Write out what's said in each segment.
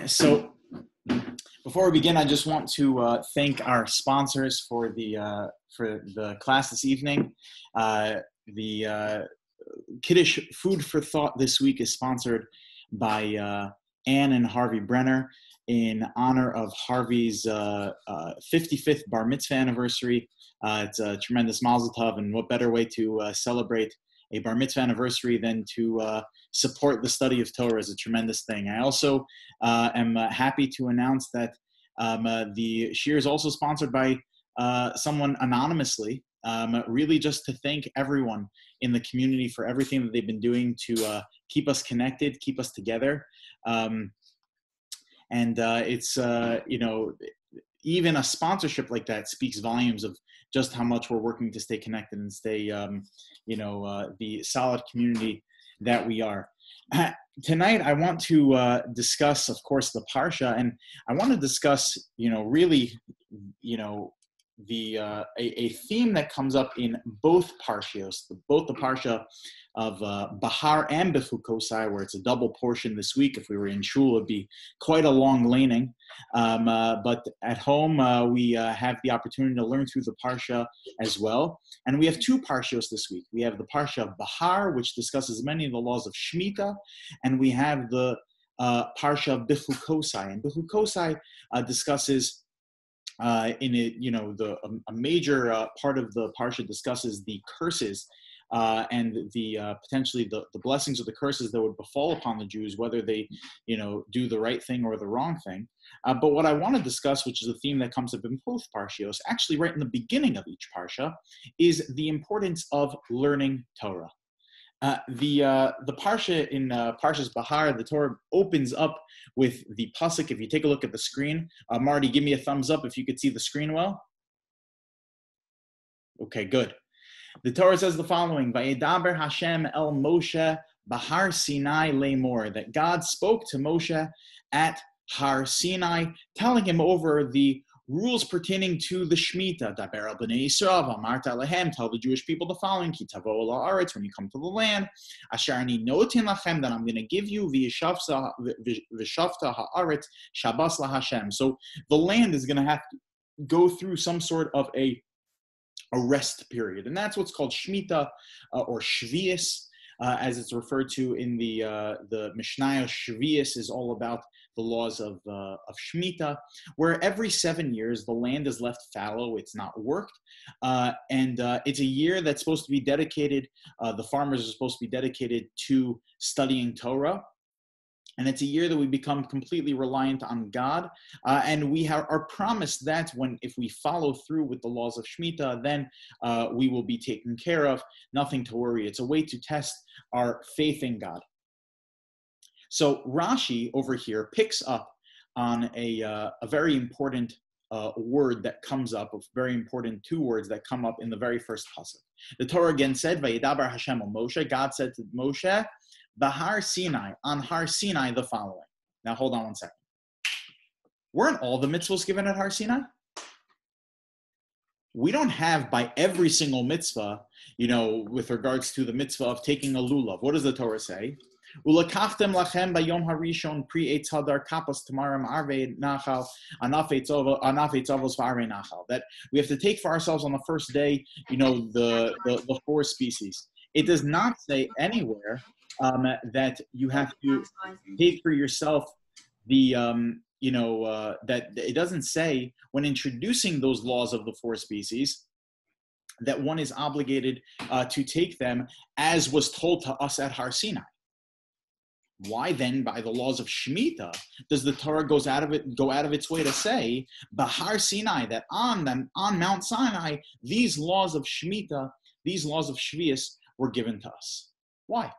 So before we begin, I just want to thank our sponsors for the class this evening. The Kiddush Food for Thought this week is sponsored by Ann and Harvey Brenner in honor of Harvey's 55th bar mitzvah anniversary. It's a tremendous mazel tov, and what better way to celebrate a bar mitzvah anniversary than to support the study of Torah is a tremendous thing. I also am happy to announce that the shir is also sponsored by someone anonymously, really just to thank everyone in the community for everything that they've been doing to keep us connected, keep us together. It's even a sponsorship like that speaks volumes of just how much we're working to stay connected and stay, the solid community that we are. Tonight, I want to discuss, of course, the Parsha, and I want to discuss, a theme that comes up in both Parshas, both the Parsha of Behar and Bechukosai, where it's a double portion this week. If we were in shul, it'd be quite a long laning. But at home, we have the opportunity to learn through the Parsha as well. And we have two Parshas this week. We have the Parsha of Behar, which discusses many of the laws of Shemitah, and we have the Parsha of Bechukosai. And Bechukosai discusses a major part of the Parsha discusses the curses and the potentially the blessings or the curses that would befall upon the Jews, whether they, do the right thing or the wrong thing. But what I want to discuss, which is a theme that comes up in both Parshios, actually right in the beginning of each Parsha, is the importance of learning Torah. The Parsha in Parshas Behar, the Torah opens up with the pasuk. If you take a look at the screen, Marty, give me a thumbs up if you could see the screen well. Okay, good. The Torah says the following: Vayedaber Hashem el Moshe Bahar Sinai Lemor, that God spoke to Moshe at Har Sinai, telling him over the rules pertaining to the Shemitah. Daber al b'nei Yisrael v'amarta lehem, tell the Jewish people the following: Ki tavo la'aretz, when you come to the land, asher ani notin lachem, that I'm going to give you v'yishavta ha'aretz shabbos laHashem. So the land is going to have to go through some sort of a rest period, and that's what's called Shemitah or Shvius, as it's referred to in the Mishnah. Shvius is all about the laws of Shemitah, where every 7 years the land is left fallow, it's not worked, and it's a year that's supposed to be dedicated, the farmers are supposed to be dedicated to studying Torah, and it's a year that we become completely reliant on God, and we are promised that if we follow through with the laws of Shemitah, then we will be taken care of, nothing to worry. It's a way to test our faith in God. So Rashi over here picks up on a very important word that comes up, a very important two words that come up in the very first pasuk. The Torah again said, Vayedaber Hashem el Moshe, God said to Moshe, Bahar Sinai, on Har Sinai, the following. Now hold on one second. Weren't all the mitzvahs given at Har Sinai? We don't have by every single mitzvah, with regards to the mitzvah of taking a lulav. What does the Torah say? Ulakachtem lachem bayom harishon pri eitz hadar kapas tamarim arvei nachal anaf eitzavos v'arvei nachal. That we have to take for ourselves on the first day, the four species. It does not say anywhere that you have to take for yourself the, that it doesn't say when introducing those laws of the four species that one is obligated to take them as was told to us at Har Sinai. Why then, by the laws of Shemitah, does the Torah go out of its way to say, Bahar Sinai, that on Mount Sinai, these laws of Shemitah, these laws of Shvius were given to us? Why?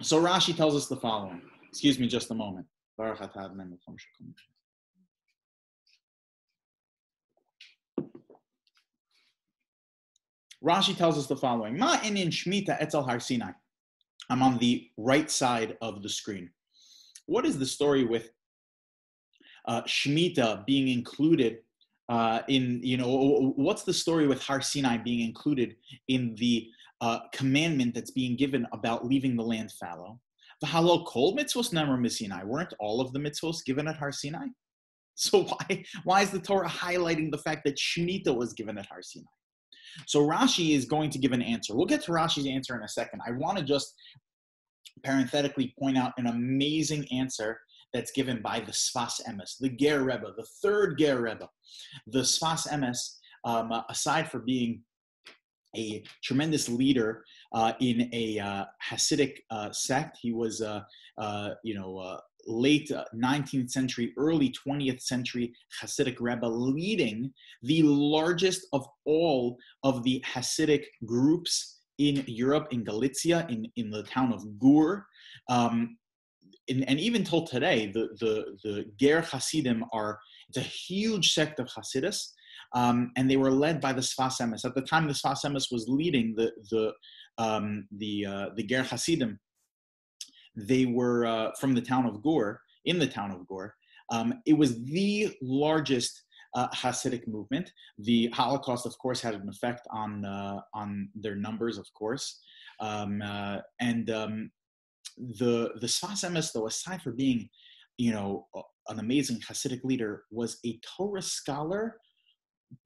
So Rashi tells us the following. Excuse me just a moment. Rashi tells us the following. Ma inin Shemitah etzel Har Sinai. I'm on the right side of the screen. What is the story with Shemitah being included what's the story with Har Sinai being included in the commandment that's being given about leaving the land fallow? V'halo kol mitzvos nemar misinai. Weren't all of the mitzvos given at Har Sinai? So why is the Torah highlighting the fact that Shemitah was given at Har Sinai? So Rashi is going to give an answer. We'll get to Rashi's answer in a second. I want to just parenthetically point out an amazing answer that's given by the Sfas Emes, the Ger Rebbe, the third Ger Rebbe. The Sfas Emes, aside for being a tremendous leader in a Hasidic sect, he was, late 19th century, early 20th century Hasidic Rebbe, leading the largest of all of the Hasidic groups in Europe, in Galicia, in the town of Gur. And even till today, the Ger Hasidim it's a huge sect of Hasidus, and they were led by the Sfas Emes. At the time, the Sfas Emes was leading the Ger Hasidim. They were from the town of Gur, in the town of Gur. It was the largest Hasidic movement. The Holocaust, of course, had an effect on their numbers, of course. The Sfas Emes, though, aside for being, an amazing Hasidic leader, was a Torah scholar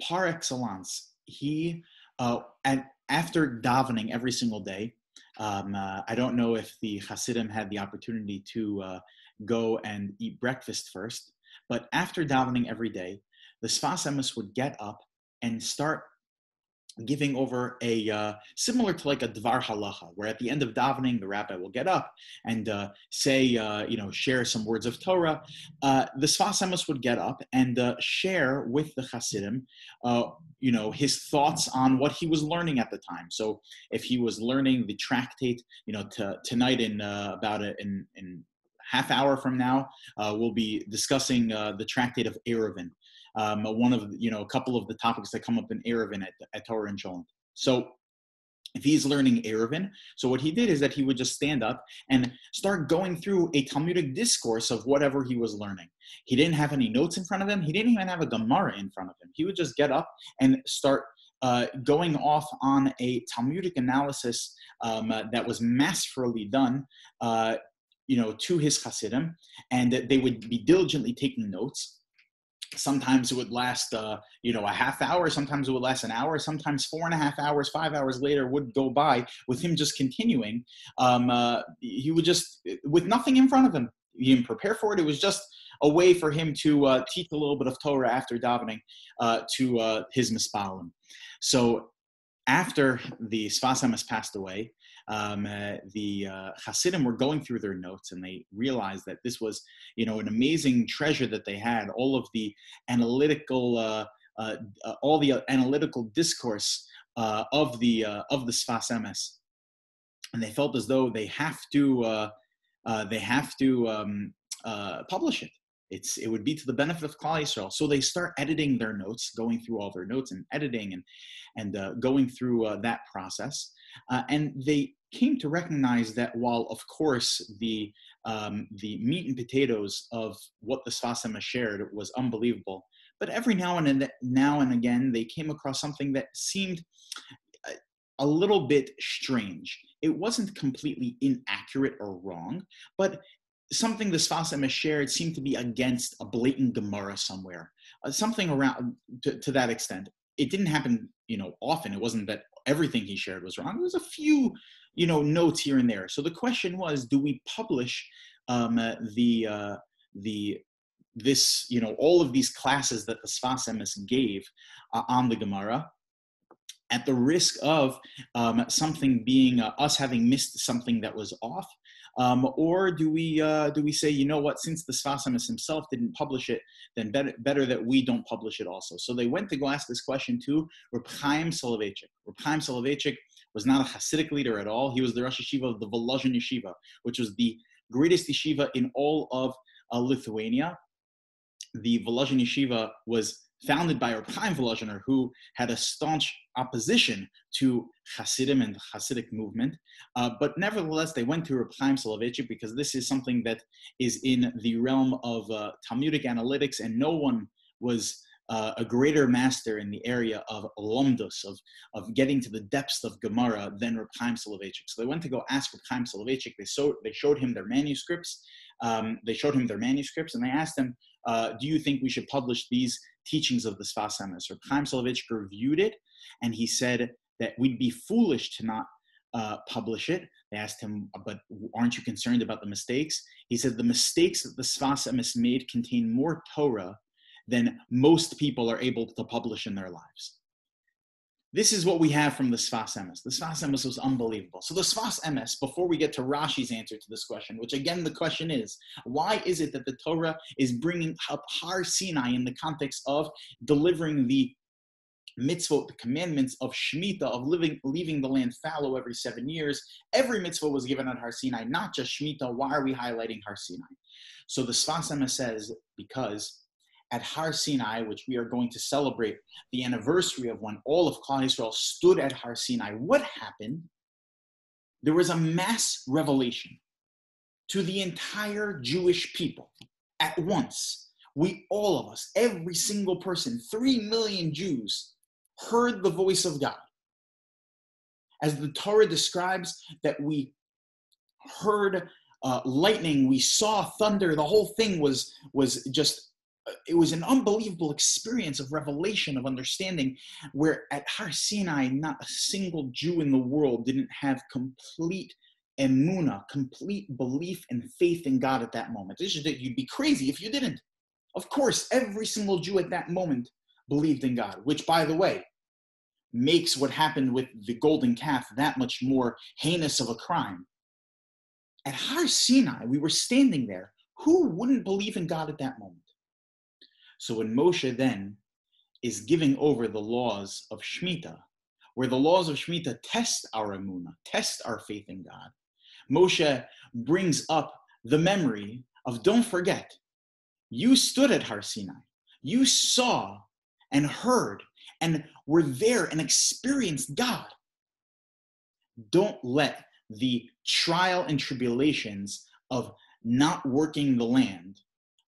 par excellence. He, and after davening every single day, I don't know if the Hasidim had the opportunity to go and eat breakfast first, but after davening every day, the Sfas Emes would get up and start giving over a similar to like a dvar halacha, where at the end of davening, the rabbi will get up and say, share some words of Torah. The Sfas Emes would get up and share with the Hasidim, his thoughts on what he was learning at the time. So if he was learning the tractate, tonight in half hour from now, we'll be discussing the tractate of Eruvin. One of a couple of the topics that come up in Eruvin at Torah and Sholem. So if he's learning Eruvin, so what he did is that he would just stand up and start going through a Talmudic discourse of whatever he was learning. He didn't have any notes in front of him. He didn't even have a Gemara in front of him. He would just get up and start going off on a Talmudic analysis that was masterfully done, to his Hasidim, and they would be diligently taking notes. Sometimes it would last, a half hour. Sometimes it would last an hour. Sometimes 4.5 hours, 5 hours later would go by with him just continuing. He would just, with nothing in front of him, he didn't prepare for it. It was just a way for him to teach a little bit of Torah after davening to his mispalim. So after the Sfas Emes passed away, the Hasidim were going through their notes, and they realized that this was, an amazing treasure that they had. All of the analytical, discourse of the Sfas Emes, and they felt as though they have to publish it. It would be to the benefit of Klal Yisrael. So they start editing their notes, going through all their notes and editing and going through that process. And they came to recognize that while, of course, the meat and potatoes of what the Sfas Emes shared was unbelievable, but every now and again they came across something that seemed a little bit strange. It wasn't completely inaccurate or wrong, but something the Sfas Emes shared seemed to be against a blatant Gemara somewhere, something around to that extent. It didn't happen, often. It wasn't that everything he shared was wrong. There was a few, notes here and there. So the question was, do we publish all of these classes that the Sfas Emes gave on the Gemara, at the risk of something being us having missed something that was off? Or do we say, what, since the Sfas Emes himself didn't publish it, then better that we don't publish it also? So they went to go ask this question to Reb Chaim Soloveitchik. Reb Chaim Soloveitchik was not a Hasidic leader at all. He was the Rosh Yeshiva of the Volozhin Yeshiva, which was the greatest yeshiva in all of Lithuania. The Volozhin Yeshiva was founded by Reb Chaim Volozhiner, who had a staunch opposition to Hasidim and the Hasidic movement. But nevertheless, they went to Reb Chaim Soloveitchik because this is something that is in the realm of Talmudic analytics, and no one was a greater master in the area of lomdus, of getting to the depths of Gemara than Reb Chaim Soloveitchik. So they went to go ask Reb Chaim Soloveitchik. They showed him their manuscripts. And they asked him, do you think we should publish these teachings of the Sfas Emes? Reb Chaim Soloveitchik reviewed it, and he said that we'd be foolish to not publish it. They asked him, but aren't you concerned about the mistakes? He said the mistakes that the Sfas Emes made contain more Torah than most people are able to publish in their lives. This is what we have from the Sfas Emes. The Sfas Emes was unbelievable. So the Sfas Emes, before we get to Rashi's answer to this question, which again the question is, why is it that the Torah is bringing up Har Sinai in the context of delivering the mitzvot, the commandments of Shemitah, of leaving the land fallow every 7 years? Every mitzvah was given at Har Sinai, not just Shemitah. Why are we highlighting Har Sinai? So the Sfas Emes says, because at Har Sinai, which we are going to celebrate the anniversary of when all of Klal Yisrael stood at Har Sinai, what happened? There was a mass revelation to the entire Jewish people at once. We, all of us, every single person, 3 million Jews, heard the voice of God. As the Torah describes that we heard lightning, we saw thunder, the whole thing was just, it was an unbelievable experience of revelation, of understanding, where at Har Sinai, not a single Jew in the world didn't have complete emunah, complete belief and faith in God at that moment. You'd be crazy if you didn't. Of course, every single Jew at that moment believed in God, which, by the way, makes what happened with the golden calf that much more heinous of a crime. At Har Sinai, we were standing there. Who wouldn't believe in God at that moment? So when Moshe then is giving over the laws of Shemitah, where the laws of Shemitah test our emunah, test our faith in God, Moshe brings up the memory of, don't forget, you stood at Har Sinai, you saw and heard and were there and experienced God. Don't let the trial and tribulations of not working the land,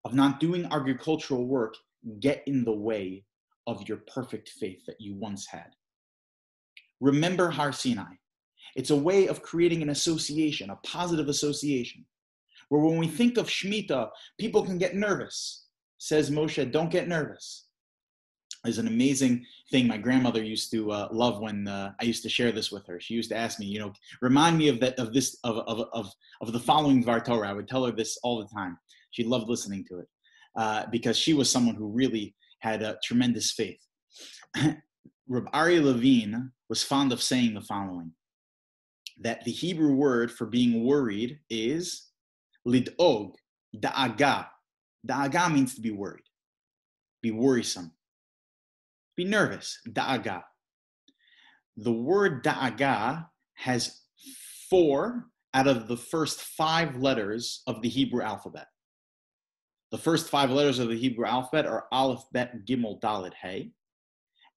of not doing agricultural work, get in the way of your perfect faith that you once had. Remember Har Sinai. It's a way of creating an association, a positive association, where when we think of Shemitah, people can get nervous. Says Moshe, don't get nervous. There's an amazing thing my grandmother used to love when I used to share this with her. She used to ask me, remind me of the following Dvar Torah. I would tell her this all the time. She loved listening to it because she was someone who really had a tremendous faith. Rabbi Ari Levine was fond of saying the following, that the Hebrew word for being worried is lid'og, da'aga. Da'aga means to be worried, be worrisome, be nervous, da'aga. The word da'aga has 4 out of the first 5 letters of the Hebrew alphabet. The first 5 letters of the Hebrew alphabet are Aleph, Bet, Gimel, Dalet, Hey.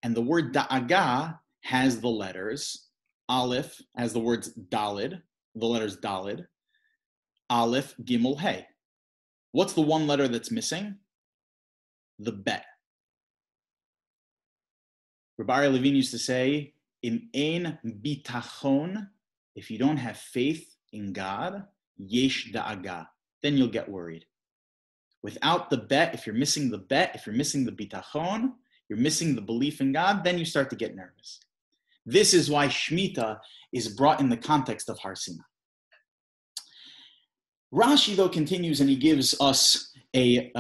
And the word da'aga has the letters Aleph, has the words Dalid, the letters Dalid, Aleph, Gimel, Hey. What's the one letter that's missing? The Bet. Rabbi Levine used to say, Im ein bitachon, if you don't have faith in God, yesh da'aga, then you'll get worried. Without the bet, if you're missing the bet, if you're missing the bitachon, you're missing the belief in God, then you start to get nervous. This is why Shemitah is brought in the context of Har Sinai. Rashi, though, continues and he gives us a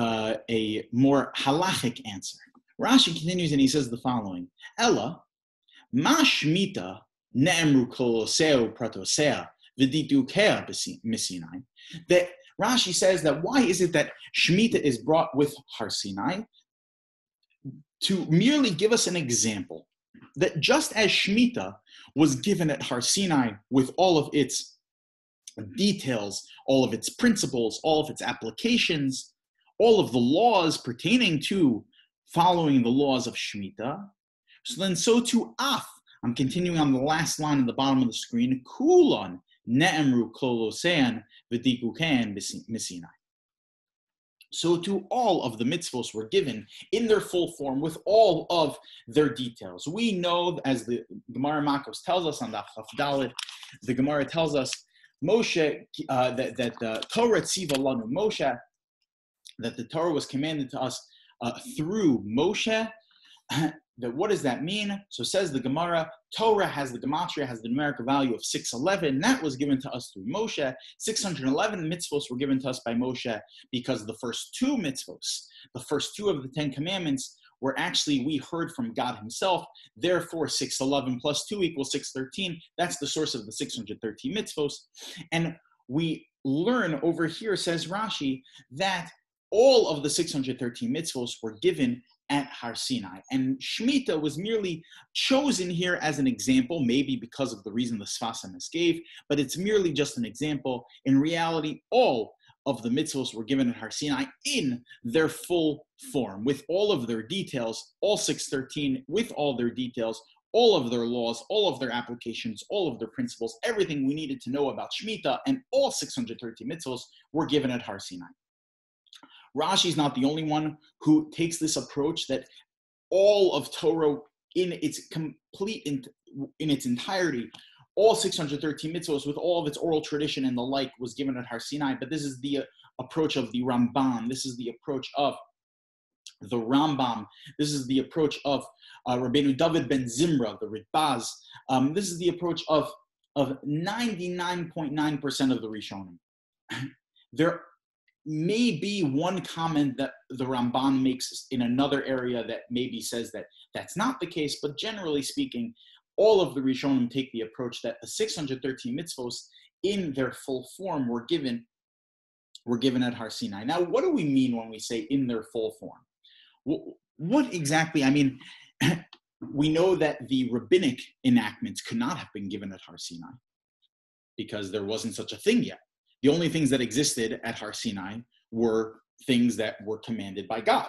more halachic answer. Rashi continues and he says the following, Ella, ma Shemitah ne'emru koloseo pratosea v'didukea misinai. That Rashi says that why is it that Shemitah is brought with Har Sinai? To merely give us an example that just as Shemitah was given at Har Sinai with all of its details, all of its principles, all of its applications, all of the laws pertaining to following the laws of Shemitah, so too Af, I'm continuing on the last line at the bottom of the screen, Kulon ne'emru kolosean v'dikukean misinai. So to all of the mitzvos were given in their full form with all of their details. We know, as the Gemara Makos tells us on the Chaf Dalet, the Gemara tells us Moshe that the Torah tziva lanu Moshe, that the Torah was commanded to us through Moshe. That what does that mean? So says the Gemara, Torah has the gematria, has the numerical value of 611. That was given to us through Moshe. 611 mitzvos were given to us by Moshe because the first two mitzvos, the first two of the 10 commandments, were actually, we heard from God himself. Therefore, 611 plus 2 equals 613. That's the source of the 613 mitzvos. And we learn over here, says Rashi, that all of the 613 mitzvos were given at Har Sinai. And Shemitah was merely chosen here as an example, maybe because of the reason the Sfas Emes gave, but it's merely just an example. In reality, all of the mitzvos were given at Har Sinai in their full form, with all of their details, all 613, with all their details, all of their laws, all of their applications, all of their principles, everything we needed to know about Shemitah, and all 613 mitzvos were given at Har Sinai. Rashi is not the only one who takes this approach that all of Torah in its entirety, all 613 mitzvos with all of its oral tradition and the like was given at Har Sinai, but this is the approach of the Ramban. This is the approach of the Rambam. This is the approach of Rabbeinu David ben Zimra, the Ritbaz. This is the approach of 99.9% of the Rishonim. There may be one comment that the Ramban makes in another area that maybe says that that's not the case, but generally speaking, all of the Rishonim take the approach that the 613 mitzvos in their full form were given at Har Sinai. Now, what do we mean when we say in their full form? What exactly, I mean, we know that the rabbinic enactments could not have been given at Har Sinai because there wasn't such a thing yet. The only things that existed at Har Sinai were things that were commanded by God.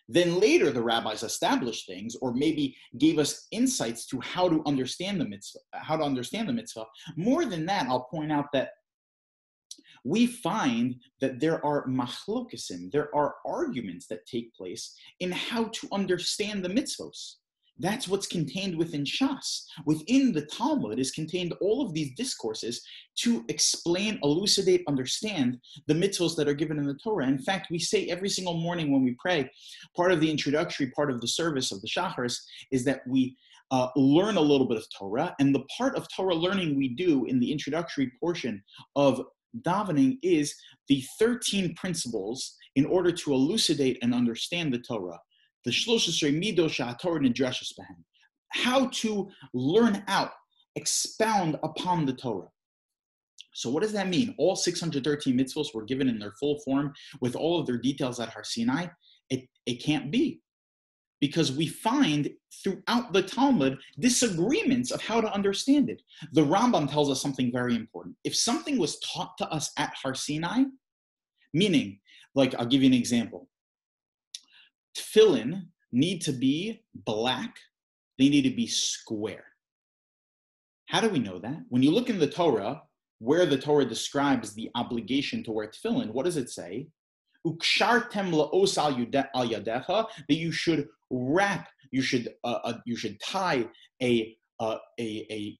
Then later the rabbis established things, or maybe gave us insights to how to understand the mitzvah. More than that, I'll point out that we find that there are machlokesim, there are arguments that take place in how to understand the mitzvos. That's what's contained within Shas. Within the Talmud is contained all of these discourses to explain, elucidate, understand the mitzvos that are given in the Torah. In fact, we say every single morning when we pray, part of the introductory part of the service of the Shacharis is that we learn a little bit of Torah, and the part of Torah learning we do in the introductory portion of davening is the 13 principles in order to elucidate and understand the Torah. The Shloshesrei Midos HaTorah Nidreshes Behem. How to learn out, expound upon the Torah. So what does that mean? All 613 mitzvos were given in their full form with all of their details at Har Sinai? It can't be. Because we find throughout the Talmud disagreements of how to understand it. The Rambam tells us something very important. If something was taught to us at Har Sinai, meaning, like I'll give you an example. Tefillin need to be black. They need to be square. How do we know that? When you look in the Torah, where the Torah describes the obligation to wear tefillin, what does it say? Ukshartem la'os al yadecha, that you should wrap, you should tie a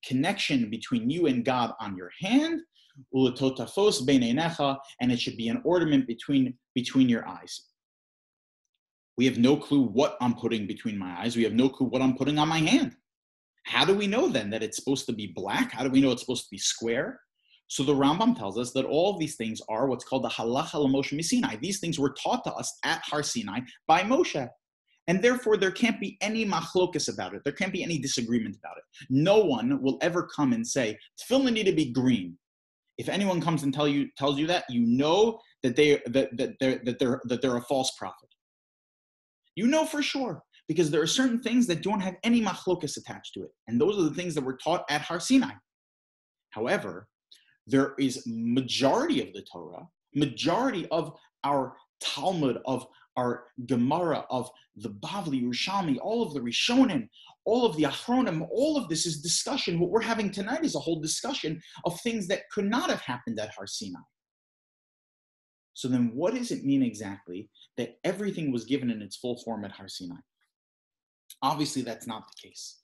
connection between you and God on your hand, uletotafos beineinecha, and it should be an ornament between your eyes. We have no clue what I'm putting between my eyes. We have no clue what I'm putting on my hand. How do we know then that it's supposed to be black? How do we know it's supposed to be square? So the Rambam tells us that all of these things are what's called the halacha l'Moshe Sinai. These things were taught to us at Har Sinai by Moshe. And therefore, there can't be any machlokas about it. There can't be any disagreement about it. No one will ever come and say, tefillin need to be green. If anyone comes and tells you that, you know that they're a false prophet. You know for sure, because there are certain things that don't have any machlokas attached to it. And those are the things that were taught at Har Sinai. However, there is majority of the Torah, majority of our Talmud, of our Gemara, of the Bavli, Yerushalmi, all of the Rishonim, all of the Achronim, all of this is discussion. What we're having tonight is a whole discussion of things that could not have happened at Har Sinai. So then what does it mean exactly that everything was given in its full form at Har Sinai? Obviously, that's not the case.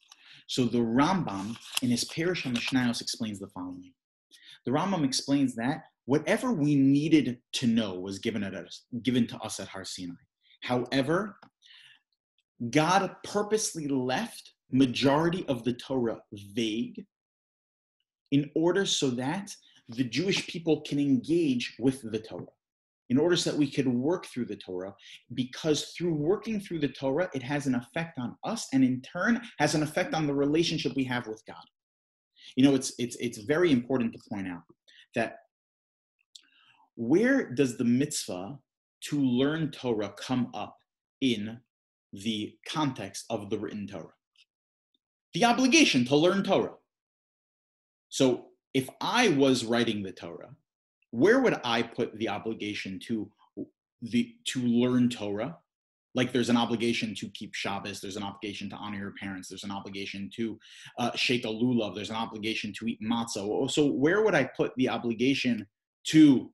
So the Rambam, in his Parsha Mishnayos, explains the following. The Rambam explains that whatever we needed to know was given to us at Har Sinai. However, God purposely left majority of the Torah vague in order so that the Jewish people can engage with the Torah, in order so that we could work through the Torah, because through working through the Torah, it has an effect on us, and in turn has an effect on the relationship we have with God. You know, it's very important to point out that where does the mitzvah to learn Torah come up in the context of the written Torah? The obligation to learn Torah. So if I was writing the Torah, where would I put the obligation to learn Torah? Like there's an obligation to keep Shabbos, there's an obligation to honor your parents, there's an obligation to shake a lulav, there's an obligation to eat matzah. So where would I put the obligation to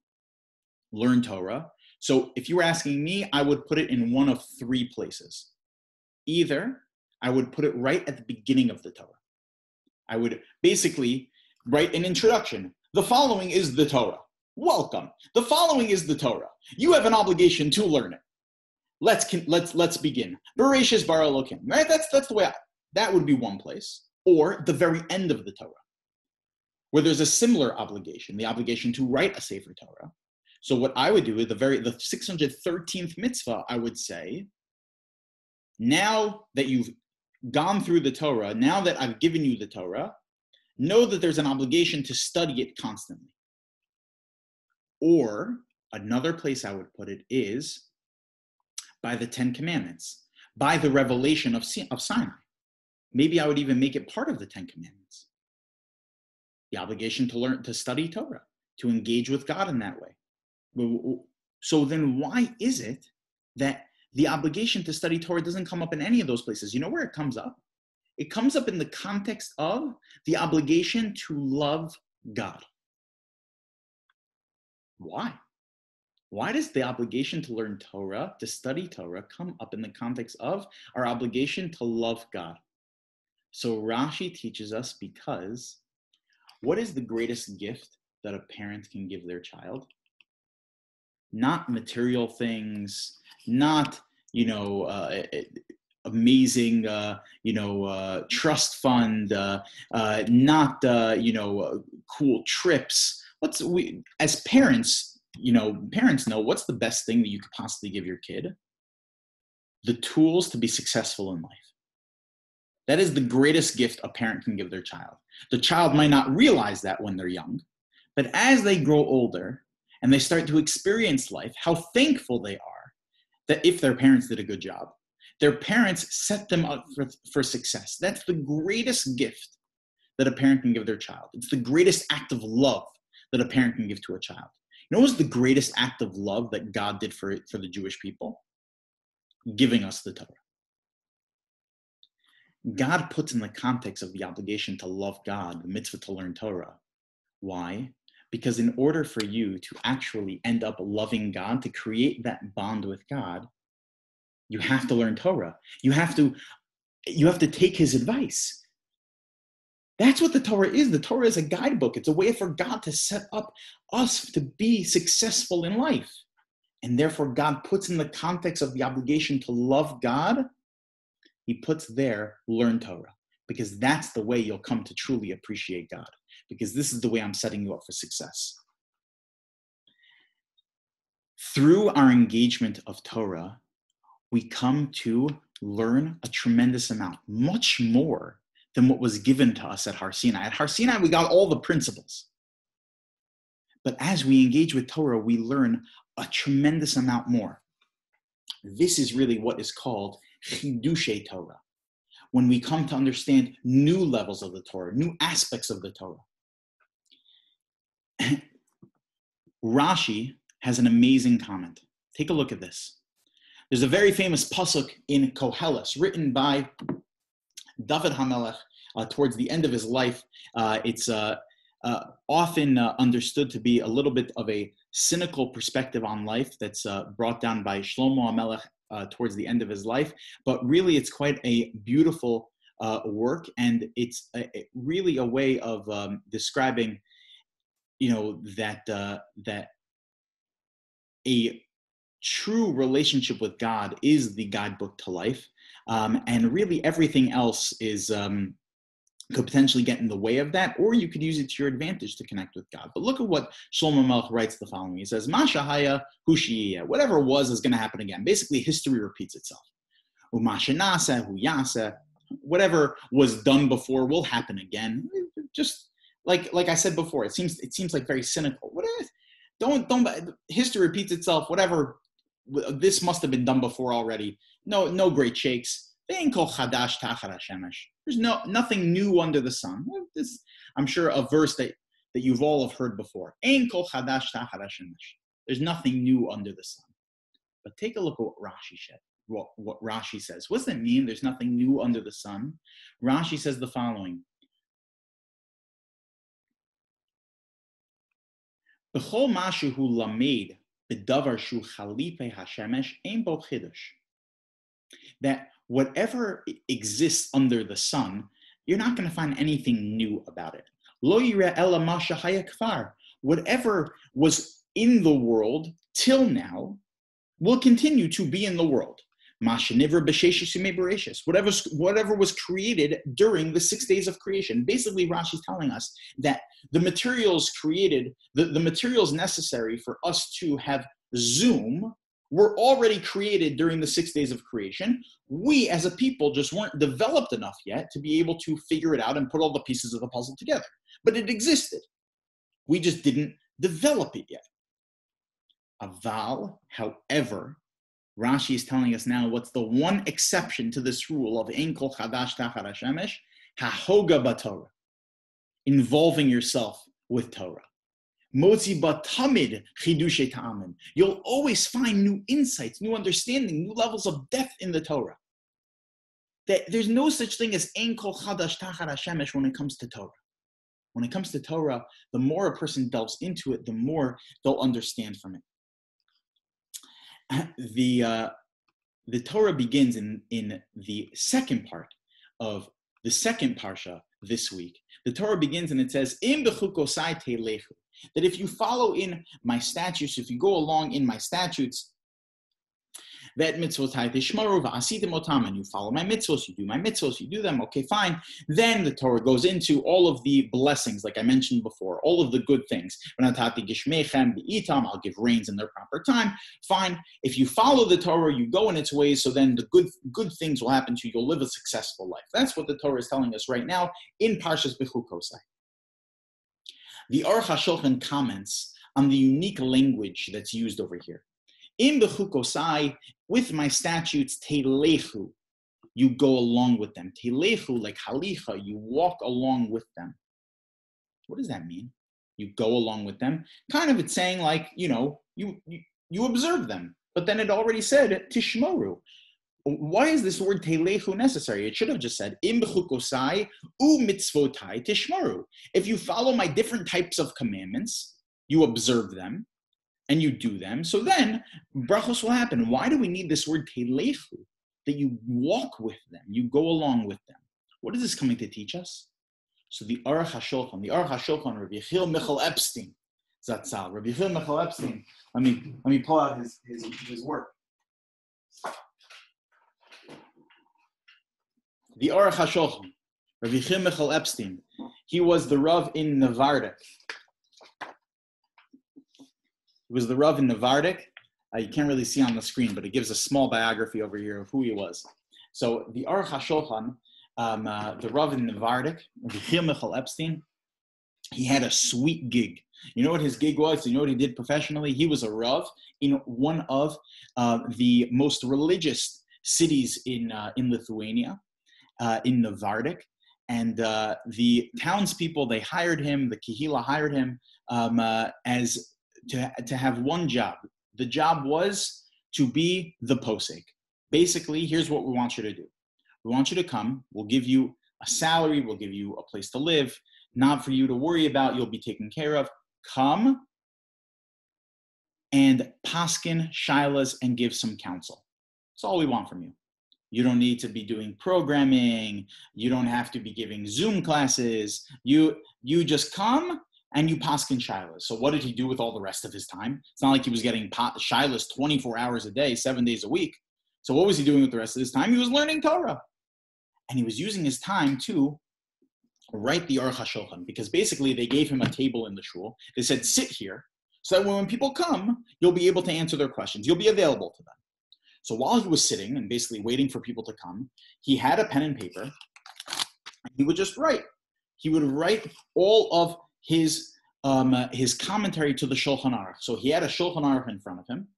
learn Torah? So if you were asking me, I would put it in one of three places. Either I would put it right at the beginning of the Torah. I would basically write an introduction. The following is the Torah. Welcome. The following is the Torah. You have an obligation to learn it. Let's begin. Bereshis bara Elokim. Right? That's the way. That would be one place. Or the very end of the Torah, where there's a similar obligation, the obligation to write a Sefer Torah. So what I would do is the 613th mitzvah, I would say, now that you've gone through the Torah, now that I've given you the Torah, know that there's an obligation to study it constantly. Or another place I would put it is by the Ten Commandments, by the revelation of Sinai. Maybe I would even make it part of the Ten Commandments. The obligation to study Torah, to engage with God in that way. So then why is it that the obligation to study Torah doesn't come up in any of those places? You know where it comes up? It comes up in the context of the obligation to love God. Why? Why does the obligation to learn Torah, to study Torah, come up in the context of our obligation to love God? So Rashi teaches us because what is the greatest gift that a parent can give their child? Not material things, not, amazing, trust fund, not, cool trips. As parents, parents know what's the best thing that you could possibly give your kid? The tools to be successful in life. That is the greatest gift a parent can give their child. The child might not realize that when they're young, but as they grow older and they start to experience life, how thankful they are that if their parents did a good job, their parents set them up for success. That's the greatest gift that a parent can give their child. It's the greatest act of love that a parent can give to a child. You know what was the greatest act of love that God did for the Jewish people? Giving us the Torah. God puts in the context of the obligation to love God, the mitzvah to learn Torah. Why? Because in order for you to actually end up loving God, to create that bond with God, you have to learn Torah. You have to take his advice. That's what the Torah is. The Torah is a guidebook. It's a way for God to set up us to be successful in life. And therefore, God puts in the context of the obligation to love God, he puts there, learn Torah. Because that's the way you'll come to truly appreciate God. Because this is the way I'm setting you up for success. Through our engagement of Torah, we come to learn a tremendous amount, much more than what was given to us at Har Sinai. At Har Sinai, we got all the principles. But as we engage with Torah, we learn a tremendous amount more. This is really what is called Chidushay Torah. When we come to understand new levels of the Torah, new aspects of the Torah. Rashi has an amazing comment. Take a look at this. There's a very famous pasuk in Koheles, written by David HaMelech towards the end of his life. It's often understood to be a little bit of a cynical perspective on life that's brought down by Shlomo HaMelech towards the end of his life. But really, it's quite a beautiful work, and it's really a way of describing, that a true relationship with God is the guidebook to life, and really everything else is could potentially get in the way of that, or you could use it to your advantage to connect with God. But look at what Shlomo Melech writes the following. He says, "Ma shahaya hu sheyeh," whatever was is going to happen again. Basically, history repeats itself. U'ma shenaseh hu yaseh, whatever was done before will happen again. Just like I said before, it seems like very cynical. What is? Don't. History repeats itself. Whatever. This must have been done before already. No great shakes. There's nothing new under the sun. This, I'm sure, a verse that you've all have heard before. There's nothing new under the sun. But take a look at what Rashi says. What does that mean? There's nothing new under the sun. Rashi says the following. B'chol mashu hu lamed b'davar shu chalipe hashemesh ein bo chidush. That whatever exists under the sun, you're not going to find anything new about it. Lo yireh ela ma shehaya kfar. Whatever was in the world till now will continue to be in the world. Whatever was created during the 6 days of creation. Basically, Rashi's telling us that the materials created, the materials necessary for us to have Zoom were already created during the 6 days of creation. We as a people just weren't developed enough yet to be able to figure it out and put all the pieces of the puzzle together. But it existed. We just didn't develop it yet. Aval, however, Rashi is telling us now what's the one exception to this rule of Ein Kol Chadash Tachar HaShemesh, Hahoga BaTorah, involving yourself with Torah. Motzi Batamid Chidushe Ta'amin. You'll always find new insights, new understanding, new levels of depth in the Torah. That there's no such thing as Ein Kol Chadash Tachar HaShemesh when it comes to Torah. When it comes to Torah, the more a person delves into it, the more they'll understand from it. The Torah begins in the second part of the second Parsha this week. The Torah begins and it says, "Im Bechukosai teilechu," that if you follow in my statutes, if you go along in my statutes, that mitzvotai tishmaru va'asitim otam, and you follow my mitzvos, you do my mitzvos, you do them, okay, fine. Then the Torah goes into all of the blessings, like I mentioned before, all of the good things. V'natati gishmechem b'itam, I'll give rains in their proper time. Fine. If you follow the Torah, you go in its ways, so then the good things will happen to you. You'll live a successful life. That's what the Torah is telling us right now in Parshas Bechukosai. The Aruch HaShulchan comments on the unique language that's used over here. In Bechukosai, with my statutes, teilechu, you go along with them. Teilechu, like halicha, you walk along with them. What does that mean? You go along with them. Kind of it's saying like, you observe them. But then it already said tishmoru. Why is this word teilechu necessary? It should have just said im bechukosai u mitzvotai tishmoru. If you follow my different types of commandments, you observe them, and you do them, so then brachos will happen. Why do we need this word teilechu? That you walk with them, you go along with them. What is this coming to teach us? So the Aruch HaShulchan, Rabbi Yechiel Michal Epstein, Zatzal. Rabbi Yechiel Michal Epstein. Let me pull out his work. The Aruch HaShulchan, Rabbi Yechiel Michal Epstein. He was the Rav in Navardik. He was the Rav in Navardik. You can't really see on the screen, but it gives a small biography over here of who he was. So the Aruch HaShulchan, the Rav in Navardik, Yechiel Michal Epstein, he had a sweet gig. You know what his gig was? You know what he did professionally? He was a Rav in one of the most religious cities in Lithuania, in Navardik. And the townspeople, they hired him, the Kehila hired him as to have one job. The job was to be the posek. Basically, here's what we want you to do. We want you to come. We'll give you a salary. We'll give you a place to live. Not for you to worry about. You'll be taken care of. Come and paskin shilas and give some counsel. That's all we want from you. You don't need to be doing programming. You don't have to be giving Zoom classes. You just come and you paskin shilas. So what did he do with all the rest of his time? It's not like he was getting shilas 24 hours a day, 7 days a week. So what was he doing with the rest of his time? He was learning Torah. And he was using his time to write the Aruch HaShulchan, because basically they gave him a table in the shul. They said, sit here, so that when people come, you'll be able to answer their questions. You'll be available to them. So while he was sitting and basically waiting for people to come, he had a pen and paper, and he would just write. He would write all of his commentary to the Shulchan Aruch. So he had a Shulchan Aruch in front of him,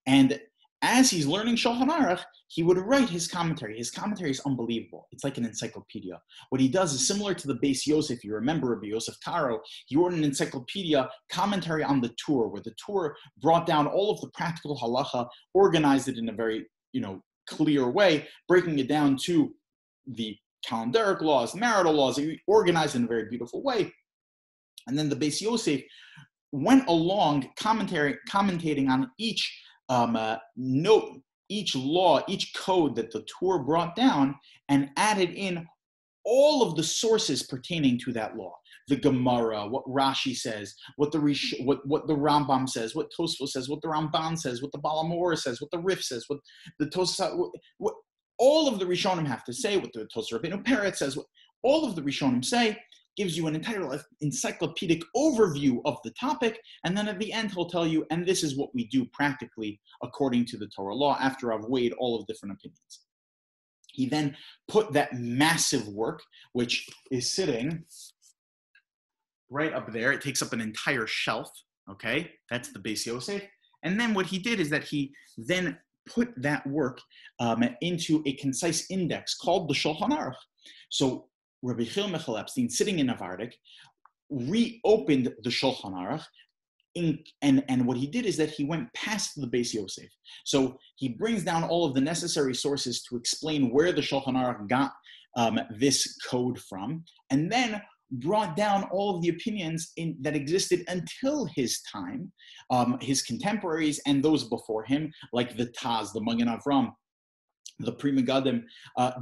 and as he's learning Shulchan Aruch, he would write his commentary. His commentary is unbelievable. It's like an encyclopedia. What he does is similar to the Beis Yosef. You remember Rabbi Yosef Karo. He wrote an encyclopedia commentary on the Torah, where the Torah brought down all of the practical halacha, organized it in a very clear way, breaking it down to the calendaric laws, marital laws. He organized it in a very beautiful way. And then the Beis Yosef went along commentating on each note, each law, each code that the Torah brought down, and added in all of the sources pertaining to that law. The Gemara, what Rashi says, what the Rambam says, what Tosfos says, what the Ramban says, what the Balamor says, what the Rif says, what the Tosafot, what all of the Rishonim have to say, what the Tosar Rabbeinu Peretz says, what all of the Rishonim say, gives you an entire encyclopedic overview of the topic, and then at the end he'll tell you, and this is what we do practically according to the Torah law after I've weighed all of different opinions. He then put that massive work, which is sitting right up there. It takes up an entire shelf, okay? That's the Beis Yosef. And then what he did is that he then put that work into a concise index called the Shulchan Aruch. So Rabbi Chil Michal Epstein, sitting in Navardik, reopened the Shulchan Aruch, and what he did is that he went past the Beis Yosef. So he brings down all of the necessary sources to explain where the Shulchan Aruch got this code from, and then brought down all of the opinions that existed until his time, his contemporaries and those before him, like the Taz, the Magen Avram, the Pri Megadim,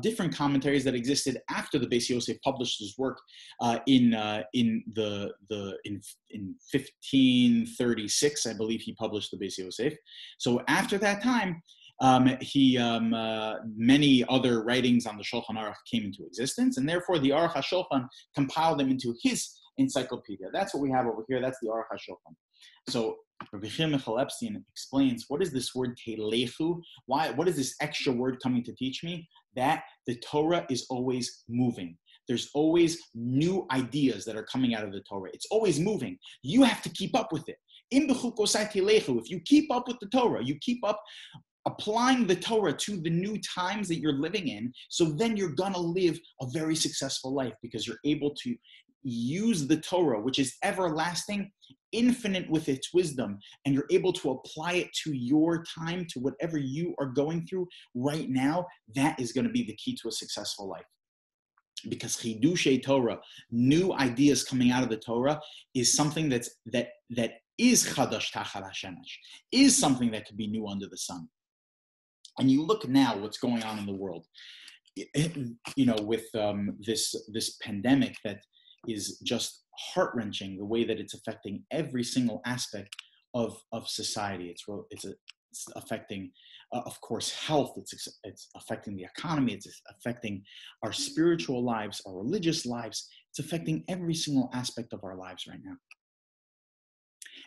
different commentaries that existed after the Beis Yosef published his work in 1536, I believe he published the Beis Yosef. So after that time, many other writings on the Shulchan Aruch came into existence, and therefore the Aruch HaShulchan compiled them into his encyclopedia. That's what we have over here. That's the Aruch HaShulchan. So Rabbi Chil Michal Epstein explains, what is this word telechu? What is this extra word coming to teach me? That the Torah is always moving. There's always new ideas that are coming out of the Torah. It's always moving. You have to keep up with it. In Bechukosai telechu, if you keep up with the Torah, you keep up applying the Torah to the new times that you're living in, so then you're going to live a very successful life, because you're able to use the Torah, which is everlasting, infinite with its wisdom, and you're able to apply it to your time, to whatever you are going through right now. That is going to be the key to a successful life. Because Chidushei Torah, new ideas coming out of the Torah, is something that is Chadash Tachal HaShemesh, is something that could be new under the sun. And you look now what's going on in the world, with this pandemic that is just heart-wrenching, the way that it's affecting every single aspect of society. It's affecting, of course, health. It's affecting the economy. It's affecting our spiritual lives, our religious lives. It's affecting every single aspect of our lives right now.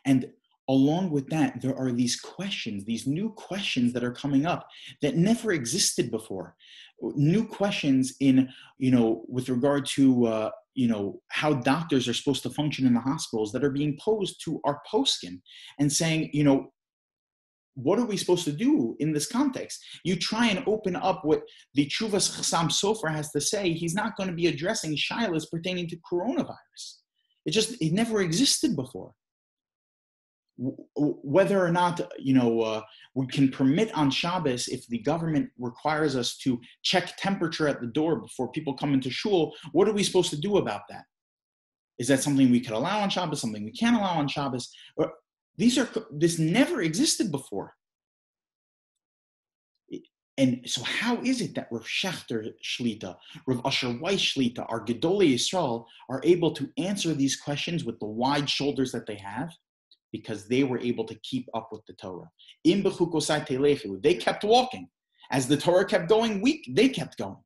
And along with that, there are these questions, these new questions that are coming up that never existed before. New questions with regard to, how doctors are supposed to function in the hospitals, that are being posed to our poskim and saying, what are we supposed to do in this context? You try and open up what the Chuvas Chassam Sofer has to say. He's not going to be addressing shilas pertaining to coronavirus. It never existed before. Whether or not, we can permit on Shabbos, if the government requires us to check temperature at the door before people come into shul, what are we supposed to do about that? Is that something we could allow on Shabbos, something we can't allow on Shabbos? This never existed before. And so how is it that Rav Shechter Shlita, Rav Asher Weiss Shlita, our Gedolei Yisrael, are able to answer these questions with the wide shoulders that they have? Because they were able to keep up with the Torah. In Bechukosai Telechu, they kept walking. As the Torah kept going, they kept going.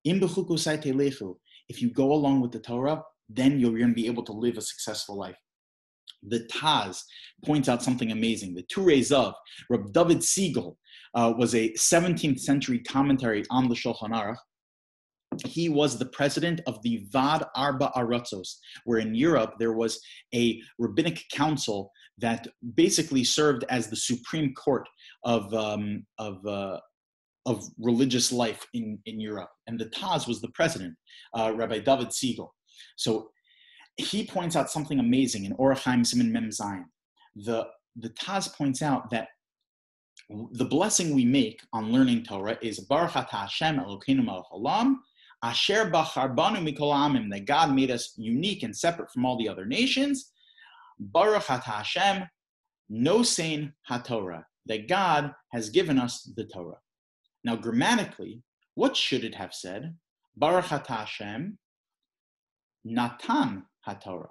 In Bechukosai Telechu, if you go along with the Torah, then you're going to be able to live a successful life. The Taz points out something amazing. The Turei Zav, Reb David Siegel, was a 17th century commentary on the Shulchan Aruch. He was the president of the Vad Arba Aratzos, where in Europe there was a rabbinic council that basically served as the supreme court of religious life in Europe. And the Taz was the president, Rabbi David Siegel. So he points out something amazing in Orach Chaim Siman Mem Zayin. The Taz points out that the blessing we make on learning Torah is Baruch Atah Hashem Elokeinu Melech Olam Asher Bachar Banu Mikol Amim, that God made us unique and separate from all the other nations. Baruch Atah Hashem Nosein HaTorah, that God has given us the Torah. Now grammatically, what should it have said? Baruch Atah Hashem Natan HaTorah,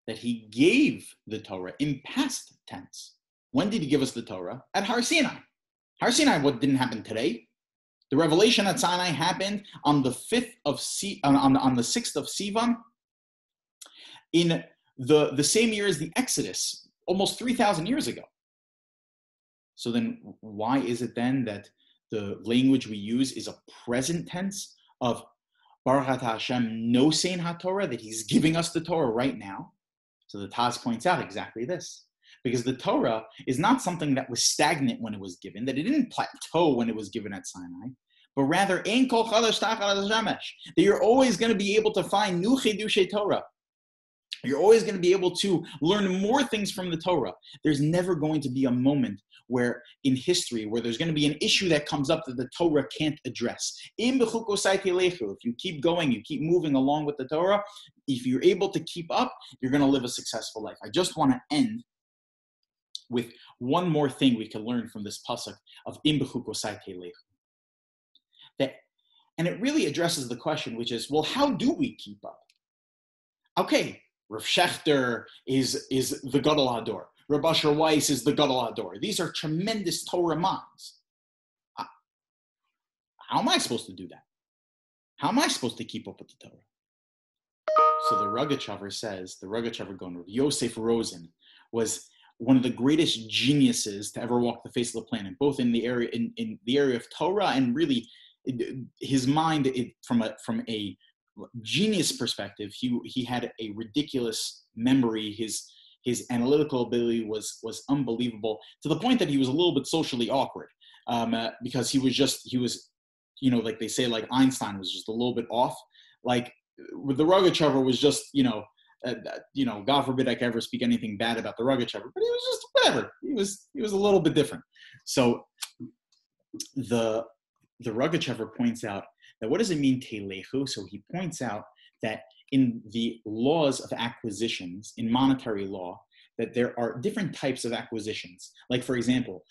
that he gave the Torah in past tense. When did he give us the Torah? At Har Sinai. Har Sinai, what didn't happen today? The revelation at Sinai happened on the 6th of Sivan, in the same year as the Exodus, almost 3,000 years ago. So then why is it then that the language we use is a present tense of Baruch Atah Hashem Nosein HaTorah, that he's giving us the Torah right now? So the Taz points out exactly this. Because the Torah is not something that was stagnant when it was given, that it didn't plateau when it was given at Sinai, but rather, Ein kol chadash tachal hashamesh, that you're always going to be able to find new chidushay Torah. You're always going to be able to learn more things from the Torah. There's never going to be a moment where, in history, where there's going to be an issue that comes up that the Torah can't address. In Bechukosai Telechu, if you keep going, you keep moving along with the Torah, if you're able to keep up, you're going to live a successful life. I just want to end with one more thing we can learn from this pasuk of Im Bechukosai Telechu. And it really addresses the question, which is, well, how do we keep up? Okay, Rav Shechter is the Gadol Hador. Rabbi Asher Weiss is the Gadol Hador. These are tremendous Torah minds. How am I supposed to do that? How am I supposed to keep up with the Torah? So the Rogatchover says, the Rogatchover Gaon, Rav Yosef Rosen, was one of the greatest geniuses to ever walk the face of the planet, both in the area in the area of Torah, and really his mind, from a genius perspective, he had a ridiculous memory. His analytical ability was unbelievable, to the point that he was a little bit socially awkward, because he was, like they say, like Einstein was just a little bit off. Like with the Rogatchover was just, God forbid I could ever speak anything bad about the Rogatchover, but he was just whatever. He was a little bit different. So the Rogatchover points out that what does it mean telechu? So he points out that in the laws of acquisitions, in monetary law, that there are different types of acquisitions. Like, for example,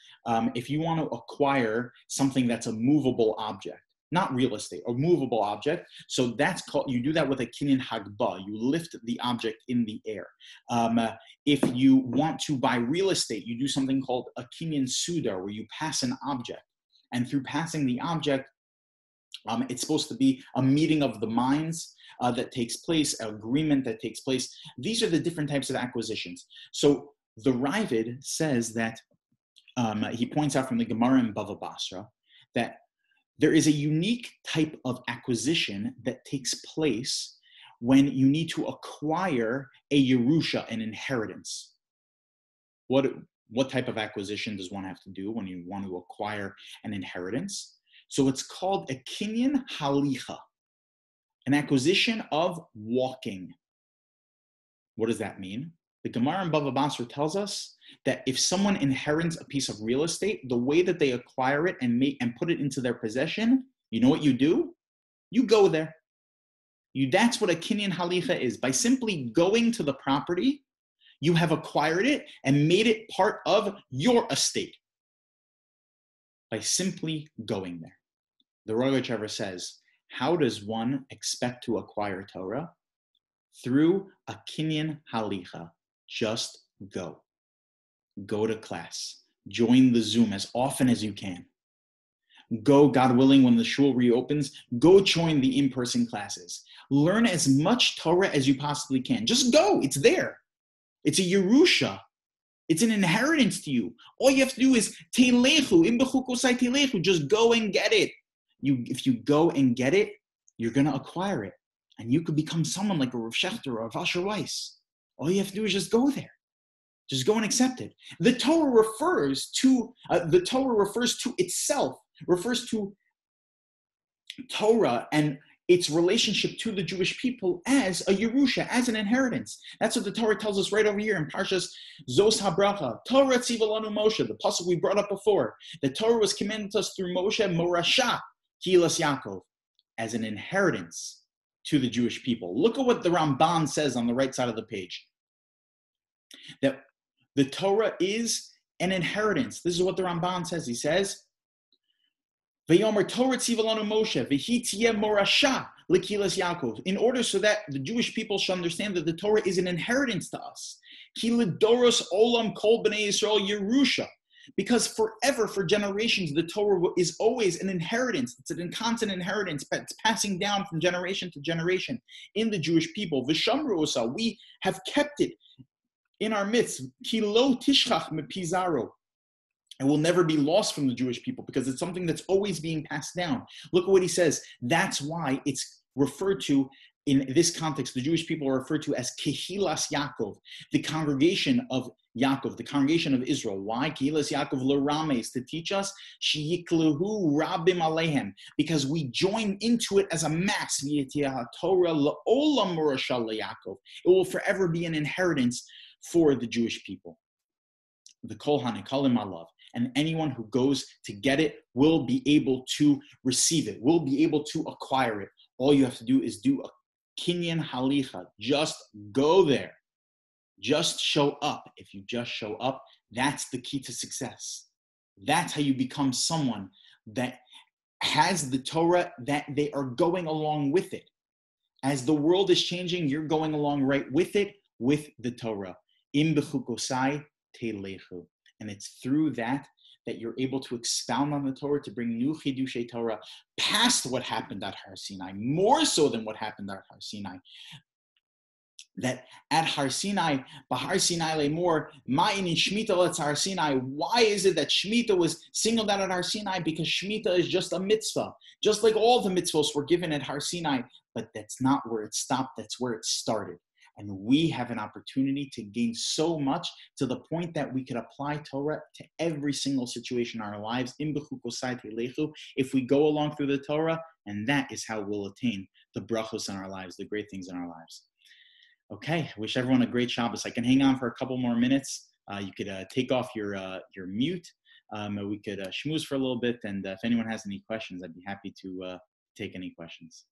if you want to acquire something that's a movable object, not real estate, a movable object, so that's called, you do that with a kinyan hagba, you lift the object in the air. If you want to buy real estate, you do something called a kinyan sudar, where you pass an object. And through passing the object, it's supposed to be a meeting of the minds that takes place, an agreement that takes place. These are the different types of acquisitions. So the Ravid says that, he points out from the Gemara in Bava Basra, that there is a unique type of acquisition that takes place when you need to acquire a Yerusha, an inheritance. What type of acquisition does one have to do when you want to acquire an inheritance? So it's called a kinyan halicha, an acquisition of walking. What does that mean? The Gemara in Bava Basra tells us that if someone inherits a piece of real estate, the way that they acquire it and put it into their possession, you know what you do? You go there. That's what a kinyan halicha is. By simply going to the property, You have acquired it and made it part of your estate by simply going there. The Rogachover says, how does one expect to acquire Torah? Through a kinyan halicha. Just go. Go to class. Join the Zoom as often as you can. Go, God willing, when the shul reopens, go join the in-person classes. Learn as much Torah as you possibly can. Just go. It's there. It's a Yerusha. It's an inheritance to you. All you have to do is telechu, in Bechukosai telechu. Just go and get it. If you go and get it, you're going to acquire it. And you could become someone like a Rav Shechter or a Asher Weiss. All you have to do is just go there. Just go and accept it. The Torah refers to itself, refers to Torah and its relationship to the Jewish people as a Yerusha, as an inheritance. That's what the Torah tells us right over here in Parshas Zos HaBracha. Torah tziva lanu Moshe, the pasuk we brought up before. The Torah was commanded to us through Moshe, Morasha, Kilas Yaakov, as an inheritance to the Jewish people. Look at what the Ramban says on the right side of the page. That the Torah is an inheritance. This is what the Ramban says. He says, V'yomer Torah tziva lanu Moshe, v'hi tiyeh morasha l'kilas Yaakov, in order so that the Jewish people shall understand that the Torah is an inheritance to us. Ki l'doros olam kol b'nei Yisrael Yerusha, because forever, for generations, the Torah is always an inheritance. It's a constant inheritance. It's passing down from generation to generation in the Jewish people. V'shamru osa, we have kept it in our midst. Ki lo tishchach mepizaro. It will never be lost from the Jewish people because it's something that's always being passed down. Look at what he says. That's why it's referred to, in this context, the Jewish people are referred to as Kehilas Yaakov, the congregation of Yaakov, the congregation of Israel. Why? Kehilas Yaakov l'rames, to teach us, Sheyiklehu rabim alehem, because we join into it as a mass. Torah la'olam morasha leYaakov. It will forever be an inheritance for the Jewish people. The Kol Hanikalim Alav. And anyone who goes to get it will be able to receive it, will be able to acquire it. All you have to do is do a kinyan halicha. Just go there. Just show up. If you just show up, that's the key to success. That's how you become someone that has the Torah, that they are going along with it. As the world is changing, you're going along right with it, with the Torah. Im Bechukosai telechu. And it's through that you're able to expound on the Torah, to bring new Chidushei Torah past what happened at Har Sinai, more so than what happened at Har Sinai. That at Har Sinai, Behar Sinai Lemor, Ma'in Shemitah Letz Har Sinai. Why is it that Shemitah was singled out at Har Sinai? Because Shemitah is just a mitzvah, just like all the mitzvahs were given at Har Sinai. But that's not where it stopped. That's where it started. And we have an opportunity to gain so much to the point that we could apply Torah to every single situation in our lives. In Bechukosai telechu, if we go along through the Torah, and that is how we'll attain the brachos in our lives, the great things in our lives. Okay, I wish everyone a great Shabbos. I can hang on for a couple more minutes. You could take off your mute. We could schmooze for a little bit, and if anyone has any questions, I'd be happy to take any questions.